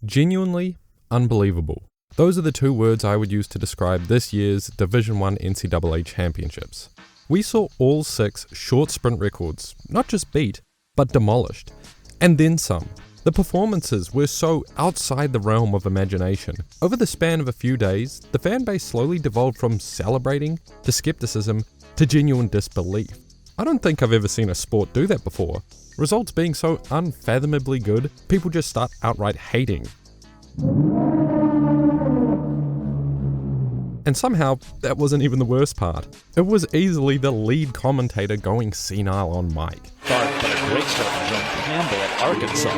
Genuinely unbelievable. Those are the two words I would use to describe this year's Division I NCAA championships. We saw all 6 short sprint records, not just beat, but demolished. And then some. The performances were so outside the realm of imagination. Over the span of a few days, the fan base slowly devolved from celebrating to skepticism to genuine disbelief. I don't think I've ever seen a sport do that before. Results being so unfathomably good, people just start outright hating. And somehow, that wasn't even the worst part. It was easily the lead commentator going senile on mic. Tharp, but a great start from John Campbell at Arkansas.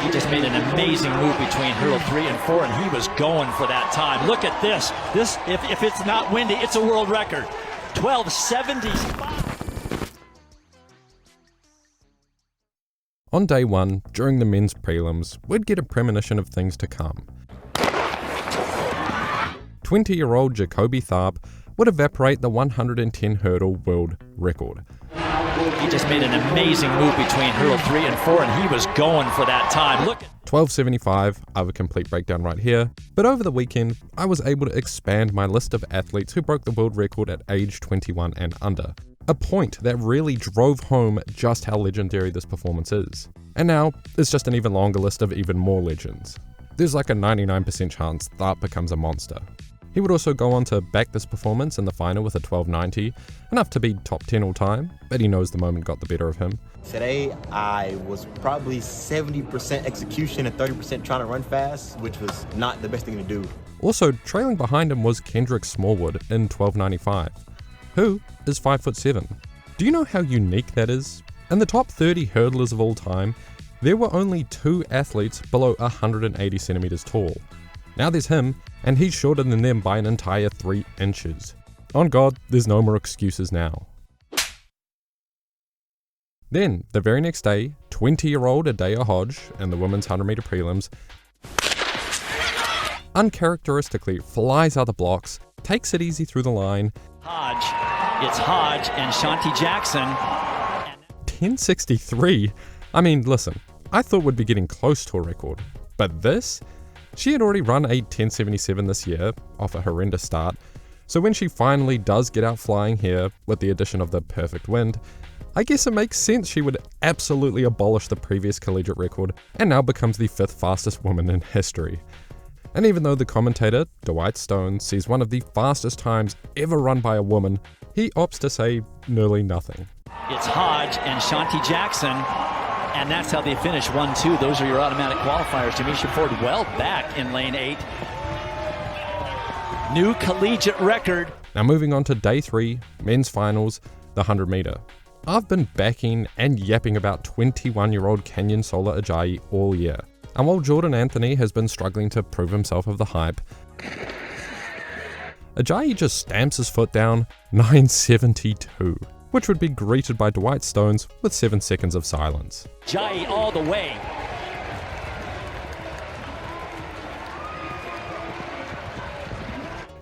He just made an amazing move between hurdle 3 and 4, and he was going for that time. Look at this. This, if it's not windy, it's a world record. 12:75. On day 1, during the men's prelims, we'd get a premonition of things to come. 20-year-old Jacoby Tharp would evaporate the 110 hurdle world record. He just made an amazing move between hurdle 3 and 4, and he was going for that time. Look at 12:75, I have a complete breakdown right here, but over the weekend, I was able to expand my list of athletes who broke the world record at age 21 and under. A point that really drove home just how legendary this performance is. And now, it's just an even longer list of even more legends. There's like a 99% chance Tharp becomes a monster. He would also go on to back this performance in the final with a 12:90, enough to be top 10 all time, but he knows the moment got the better of him. Today, I was probably 70% execution and 30% trying to run fast, which was not the best thing to do. Also, trailing behind him was Kendrick Smallwood in 12:95, who is 5'7". Do you know how unique that is? In the top 30 hurdlers of all time, there were only 2 athletes below 180 centimeters tall. Now there's him, and he's shorter than them by an entire 3 inches. On God, there's no more excuses now. Then, the very next day, 20-year-old Adaejah Hodge in the women's 100-meter prelims uncharacteristically flies out the blocks, takes it easy through the line. Hodge. It's Hodge and Shanti Jackson. 10:63? I mean, listen, I thought we'd be getting close to a record, but this? She had already run a 10:77 this year, off a horrendous start, so when she finally does get out flying here, with the addition of the perfect wind, I guess it makes sense she would absolutely abolish the previous collegiate record, and now becomes the 5th fastest woman in history. And even though the commentator, Dwight sees one of the fastest times ever run by a woman, he opts to say nearly nothing. It's Hodge and Shanti Jackson. And that's how they finish 1-2. Those are your automatic qualifiers. Jamisha Ford well back in lane 8. New collegiate record. Now moving on to day 3, men's finals, the 100 meter. I've been backing and yapping about 21-year-old Kanyinsola Ajayi all year. And while Jordan Anthony has been struggling to prove himself of the hype, Ajayi just stamps his foot down, 9:72. Which would be greeted by Dwight with 7 seconds of silence. Ajayi all the way.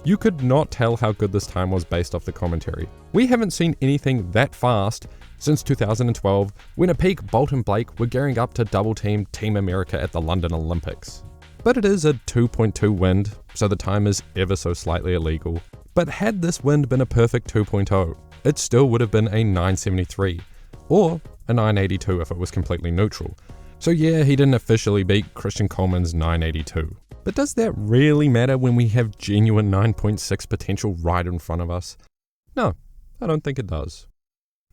You could not tell how good this time was based off the commentary. We haven't seen anything that fast since 2012, when a peak Bolt and Blake were gearing up to double-team Team America at the London Olympics. But it is a 2.2 wind, so the time is ever so slightly illegal. But had this wind been a perfect 2.0, it still would have been a 9:73, or a 9:82 if it was completely neutral. So yeah, he didn't officially beat Christian Coleman's 9:82. But does that really matter when we have genuine 9.6 potential right in front of us? No, I don't think it does.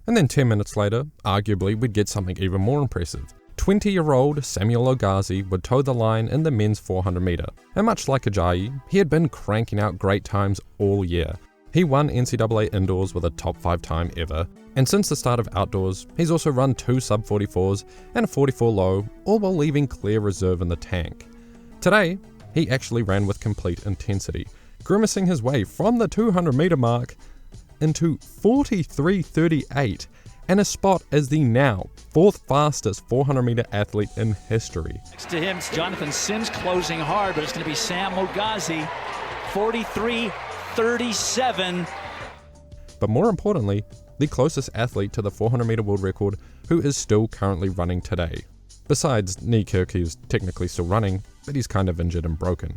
And then 10 minutes later, arguably, we'd get something even more impressive. 20-year-old Samuel Ogazi would toe the line in the men's 400 meter. And much like Ajayi, he had been cranking out great times all year. He won NCAA indoors with a top 5 time ever, and since the start of outdoors, he's also run 2 sub-44s and a 44 low, all while leaving clear reserve in the tank. Today, he actually ran with complete intensity, grimacing his way from the 200 meter mark into 43.38 and a spot as the now 4th fastest 400 meter athlete in history. Next to him, Jonathan Sims closing hard, but it's going to be Sam Ogazi, 43.37. But more importantly, the closest athlete to the 400 meter world record who is still currently running today. Besides, Nijkerk is technically still running, but he's kind of injured and broken.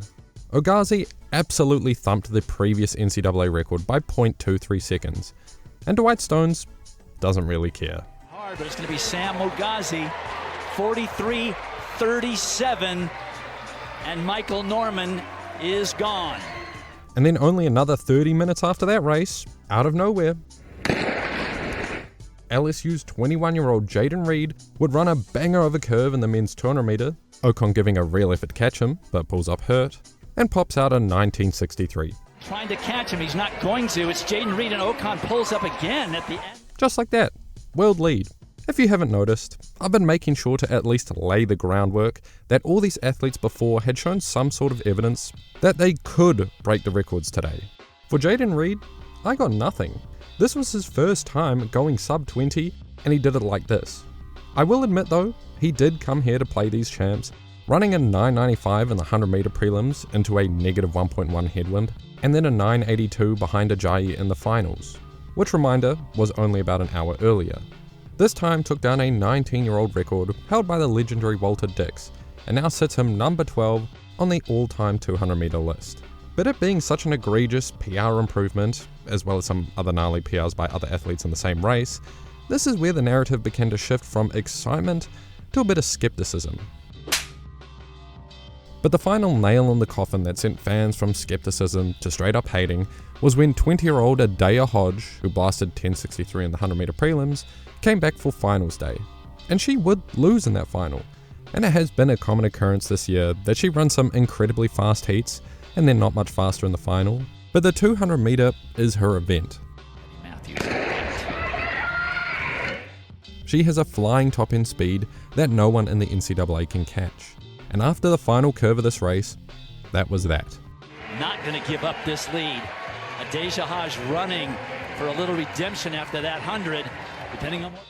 Ogazi absolutely thumped the previous NCAA record by 0.23 seconds, and Dwight Stones doesn't really care. Hard, but it's going to be Sam Ogazi, 43-37, and Michael Norman is gone. And then only another 30 minutes after that race, out of nowhere, LSU's 21-year-old Jaiden Reid would run a banger of a curve in the men's 200 meter, Ocon giving a real effort to catch him, but pulls up hurt, and pops out a 1963. Trying to catch him, he's not going to. It's Jaiden Reid, and Ocon pulls up again at the end. Just like that, world lead. If you haven't noticed, I've been making sure to at least lay the groundwork that all these athletes before had shown some sort of evidence that they could break the records today. For Jaiden Reid, I got nothing. This was his first time going sub 20, and he did it like this. I will admit though, he did come here to play these champs, running a 995 in the 100 meter prelims into a negative 1.1 headwind, and then a 982 behind Ajayi in the finals, which reminder was only about an hour earlier. This time took down a 19-year-old record held by the legendary Walter Dix, and now sits him number 12 on the all-time 200 meter list. But it being such an egregious PR improvement, as well as some other gnarly PRs by other athletes in the same race, this is where the narrative began to shift from excitement to a bit of skepticism. But the final nail in the coffin that sent fans from skepticism to straight up hating was when 20-year-old Adaejah Hodge, who blasted 10.63 in the 100 meter prelims, came back for finals day. And she would lose in that final. And it has been a common occurrence this year that she runs some incredibly fast heats and then not much faster in the final. But the 200 meter is her event. She has a flying top end speed that no one in the NCAA can catch. And after the final curve of this race, that was that. Not going to give up this lead. Adaejah Hodge running for a little redemption after that 100, depending on what...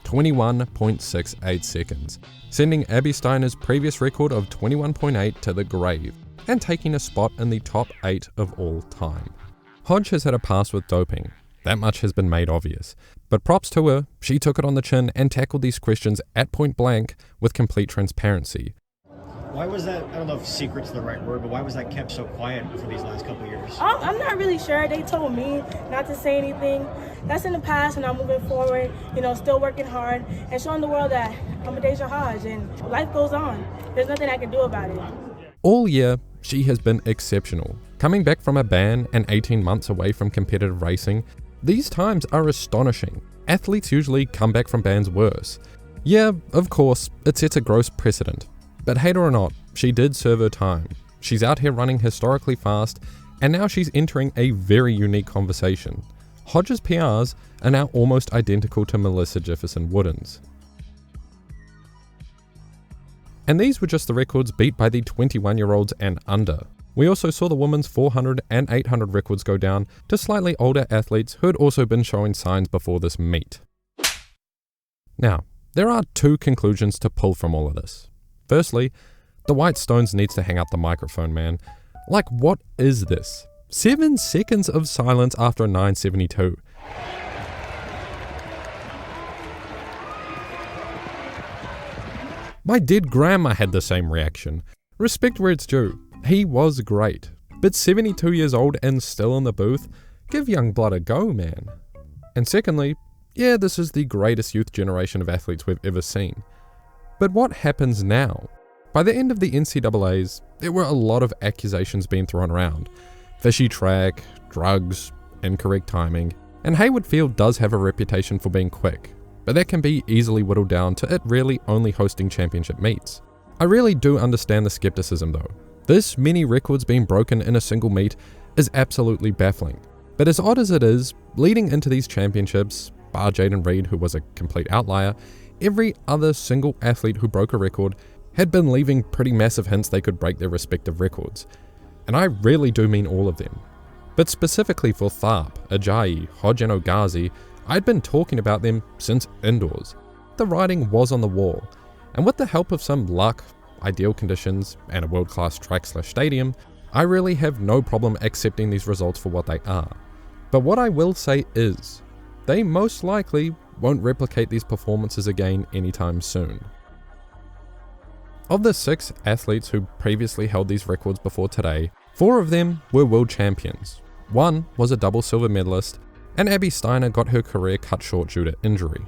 21.68 seconds, sending Abby Steiner's previous record of 21.8 to the grave, and taking a spot in the top 8 of all time. Hodge has had a past with doping, that much has been made obvious, but props to her, she took it on the chin and tackled these questions at point blank with complete transparency. Why was that, I don't know if secret's the right word, but why was that kept so quiet for these last couple of years? I'm not really sure. They told me not to say anything. That's in the past, and I'm moving forward, still working hard and showing the world that I'm Adaejah Hodge and life goes on. There's nothing I can do about it. All year, she has been exceptional. Coming back from a ban and 18 months away from competitive racing, these times are astonishing. Athletes usually come back from bans worse. Yeah, of course, it sets a gross precedent. But hate her or not, she did serve her time. She's out here running historically fast, and now she's entering a very unique conversation. Hodge's PRs are now almost identical to Melissa Jefferson Wooden's. And these were just the records beat by the 21-year-olds and under. We also saw the women's 400 and 800 records go down to slightly older athletes who had also been showing signs before this meet. Now, there are two conclusions to pull from all of this. Firstly, Dwight Stones needs to hang up the microphone, man. Like, what is this? 7 seconds of silence after a 972. My dead grandma had the same reaction. Respect where it's due. He was great. But 72 years old and still in the booth? Give young blood a go, man. And secondly, yeah, this is the greatest youth generation of athletes we've ever seen. But what happens now? By the end of the NCAAs, there were a lot of accusations being thrown around. Fishy track, drugs, incorrect timing, and Hayward Field does have a reputation for being quick, but that can be easily whittled down to it really only hosting championship meets. I really do understand the skepticism though. This many records being broken in a single meet is absolutely baffling. But as odd as it is, leading into these championships, bar Jaiden Reid, who was a complete outlier, every other single athlete who broke a record had been leaving pretty massive hints they could break their respective records. And I really do mean all of them. But specifically for Tharp, Ajayi, Hodge and Ogazi, I'd been talking about them since indoors. The writing was on the wall, and with the help of some luck, ideal conditions, and a world-class track/stadium, I really have no problem accepting these results for what they are. But what I will say is, they most likely won't replicate these performances again anytime soon. Of the 6 athletes who previously held these records before today, 4 of them were world champions. 1 was a double silver medalist, and Abby Steiner got her career cut short due to injury.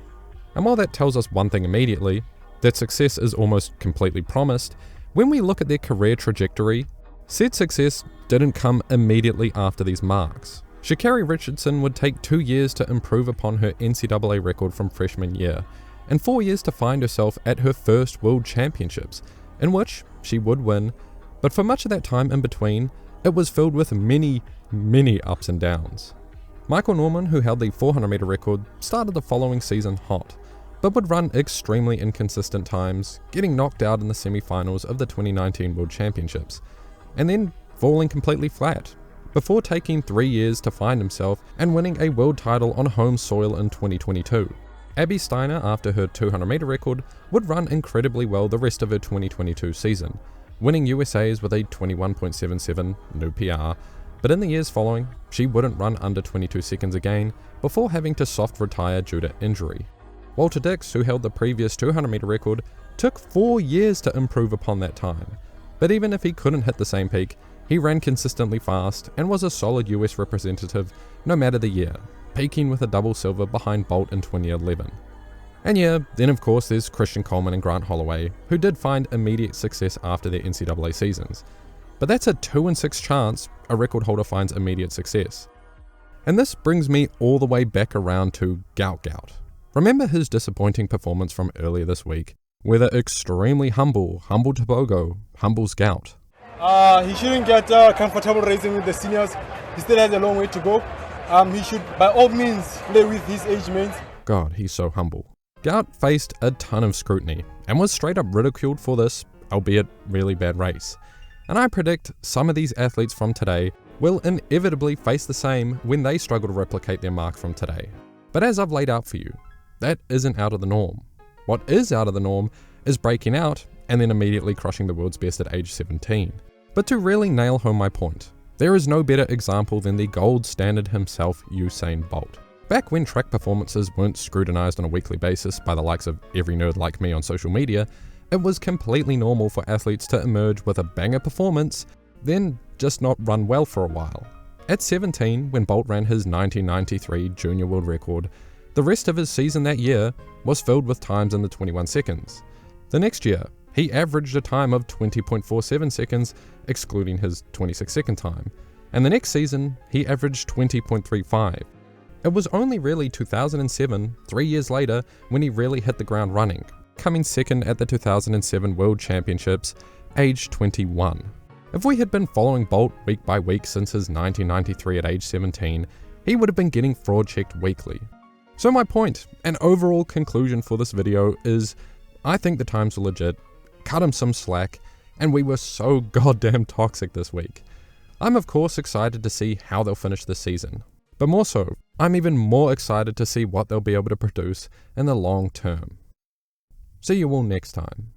And while that tells us one thing immediately, that success is almost completely promised, when we look at their career trajectory, said success didn't come immediately after these marks. Sha'Carri Richardson would take 2 years to improve upon her NCAA record from freshman year, and 4 years to find herself at her first World Championships, in which she would win, but for much of that time in between, it was filled with many ups and downs. Michael Norman, who held the 400 meter record, started the following season hot, but would run extremely inconsistent times, getting knocked out in the semi-finals of the 2019 World Championships, and then falling completely flat, before taking 3 years to find himself and winning a world title on home soil in 2022. Abby Steiner, after her 200 meter record, would run incredibly well the rest of her 2022 season, winning USA's with a 21.77 new PR, but in the years following, she wouldn't run under 22 seconds again before having to soft retire due to injury. Walter Dix, who held the previous 200 meter record, took 4 years to improve upon that time, but even if he couldn't hit the same peak, he ran consistently fast and was a solid US representative no matter the year, peaking with a double silver behind Bolt in 2011. And yeah, then of course there's Christian Coleman and Grant Holloway, who did find immediate success after their NCAA seasons. But that's a 2 in 6 chance a record holder finds immediate success. And this brings me all the way back around to Gout Gout. Remember his disappointing performance from earlier this week, where the extremely humble Tobogo humbles Gout. He shouldn't get comfortable racing with the seniors. He still has a long way to go. He should by all means play with his age mates. God, he's so humble. Gout faced a ton of scrutiny and was straight up ridiculed for this, albeit really bad race. And I predict some of these athletes from today will inevitably face the same when they struggle to replicate their mark from today. But as I've laid out for you, that isn't out of the norm. What is out of the norm is breaking out and then immediately crushing the world's best at age 17. But to really nail home my point, there is no better example than the gold standard himself, Usain Bolt. Back when track performances weren't scrutinized on a weekly basis by the likes of every nerd like me on social media, it was completely normal for athletes to emerge with a banger performance, then just not run well for a while. At 17, when Bolt ran his 1993 junior world record, the rest of his season that year was filled with times in the 21 seconds. The next year, he averaged a time of 20.47 seconds, excluding his 26-second time, and the next season, he averaged 20.35. It was only really 2007, 3 years later, when he really hit the ground running, coming second at the 2007 World Championships, age 21. If we had been following Bolt week by week since his 1993 at age 17, he would have been getting fraud-checked weekly. So my point, and overall conclusion for this video is, I think the times were legit, cut him some slack, and we were so goddamn toxic this week. I'm of course excited to see how they'll finish this season, but more so, I'm even more excited to see what they'll be able to produce in the long term. See you all next time.